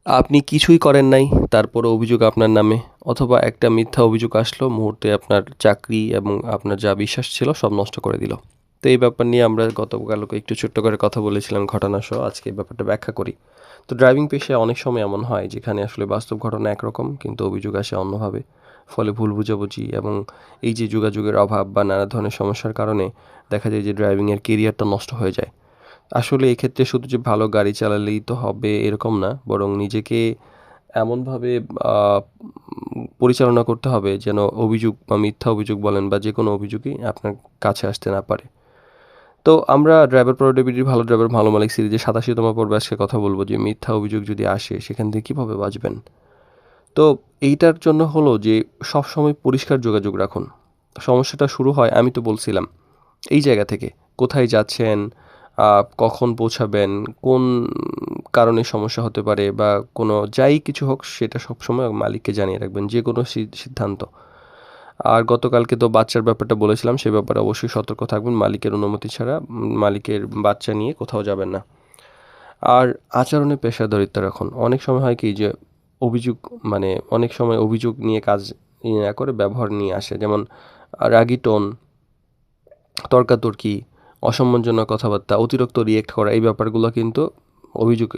আপনি কিছুই করেন নাই, তারপরও অভিযোগ আপনার নামে, অথবা একটা মিথ্যা অভিযোগ আসলো, মুহূর্তে আপনার চাকরি এবং আপনার যা বিশ্বাস ছিল সব নষ্ট করে দিল। তো এই ব্যাপার নিয়ে আমরা গতকালকে একটু ছোট্ট করে কথা বলেছিলাম ঘটনাসহ, আজকে এই ব্যাপারটা ব্যাখ্যা করি। তো ড্রাইভিং পেশায় অনেক সময় এমন হয় যেখানে আসলে বাস্তব ঘটনা একরকম কিন্তু অভিযোগ আসে অন্যভাবে। ফলে ভুল বোঝাবুঝি এবং এই যে যোগাযোগের অভাব বা নানা ধরনের সমস্যার কারণে দেখা যায় যে ড্রাইভিংয়ের কেরিয়ারটা নষ্ট হয়ে যায়। আসলে এক্ষেত্রে শুধু যে ভালো গাড়ি চালালেই তো হবে এরকম না, বরং নিজেকে এমনভাবে আ পরিচালনা করতে হবে যেন অভিযোগ বা মিথ্যা অভিযোগ বলেন বা যেকোনো অভিযোগই আপনার কাছে আসতে না পারে। তো আমরা ড্রাইভার প্রোডাক্টিভিটির ভালো ড্রাইভার ভালো মালিক সিরিজের ৮৭তম পর্বে আজকে কথা বলব যে মিথ্যা অভিযোগ যদি আসে সেখান থেকে কীভাবে বাঁচবেন। তো এইটার জন্য হলো যে সবসময় পরিষ্কার যোগাযোগ রাখুন। সমস্যাটা শুরু হয় আমি তো বলছিলাম এই জায়গা থেকে। কোথায় যাচ্ছেন, আ কখন পৌঁছাবেন, কোন কারণে সমস্যা হতে পারে বা কোনো যাই কিছু হোক সেটা সবসময় মালিককে জানিয়ে রাখবেন যেকোনো সিদ্ধান্ত। আর গতকালকে তো বাচ্চার ব্যাপারটা বলেছিলাম, সে ব্যাপারে অবশ্যই সতর্ক থাকবেন। মালিকের অনুমতি ছাড়া মালিকের বাচ্চা নিয়ে কোথাও যাবেন না। আর আচরণে পেশাদারিত্ব রাখুন। অনেক সময় হয় কি যে অভিযোগ মানে অনেক সময় অভিযোগ নিয়ে কাজ না করে ব্যবহার নিয়ে আসে। যেমন রাগী টোন, তর্কাতর্কি, অসম্মানজনক কথাবার্তা, অতিরিক্ত রিঅ্যাক্ট করা এই ব্যাপারগুলো কিন্তু অভিযোগ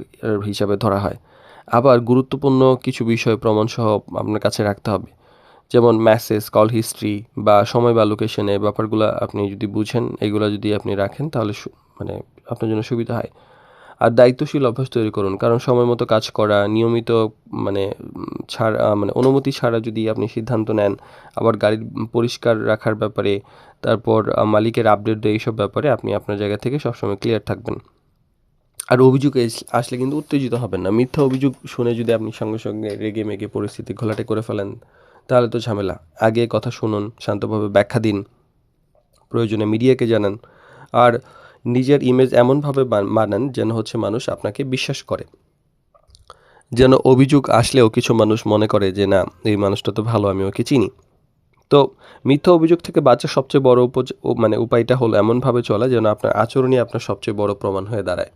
হিসাবে ধরা হয়। আবার গুরুত্বপূর্ণ কিছু বিষয় প্রমাণসহ আপনার কাছে রাখতে হবে। যেমন মেসেজ, কল হিস্ট্রি বা সময় বা লোকেশনে ব্যাপারগুলা আপনি যদি বুঝেন, এগুলা যদি আপনি রাখেন তাহলে মানে আপনার জন্য সুবিধা হয়। আর দায়িত্বশীল অভ্যাস তৈরি করুন। কারণ সময় মতো কাজ করা, নিয়মিত মানে মানে অনুমতি ছাড়া যদি আপনি সিদ্ধান্ত নেন, আবার গাড়ির পরিষ্কার রাখার ব্যাপারে, তারপর মালিকের আপডেট দেয় এইসব ব্যাপারে আপনি আপনার জায়গা থেকে সবসময় ক্লিয়ার থাকবেন। আর অভিযোগ আসলে কিন্তু উত্তেজিত হবেন না। মিথ্যা অভিযোগ শুনে যদি আপনি সঙ্গে, সঙ্গে রেগেমেগে পরিস্থিতি ঘোলাটে করে ফেলেন, তাহলে তো ঝামেলা। আগে কথা শুনুন, শান্তভাবে ব্যাখ্যা দিন, প্রয়োজনে মিডিয়াকে জানান। আর নিজের ইমেজ এমনভাবে বানান যেন হচ্ছে মানুষ আপনাকে বিশ্বাস করে। যেন অভিযোগ আসলেও কিছু মানুষ মনে করে যে না, এই মানুষটা তো ভালো, আমি ওকে চিনি। তো মিথ্যা অভিযোগ থেকে বাঁচার সবচেয়ে বড় মানে উপায়টা হলো এমনভাবে চলা যেন আপনার আচরণই আপনার সবচেয়ে বড় প্রমাণ হয়ে দাঁড়ায়।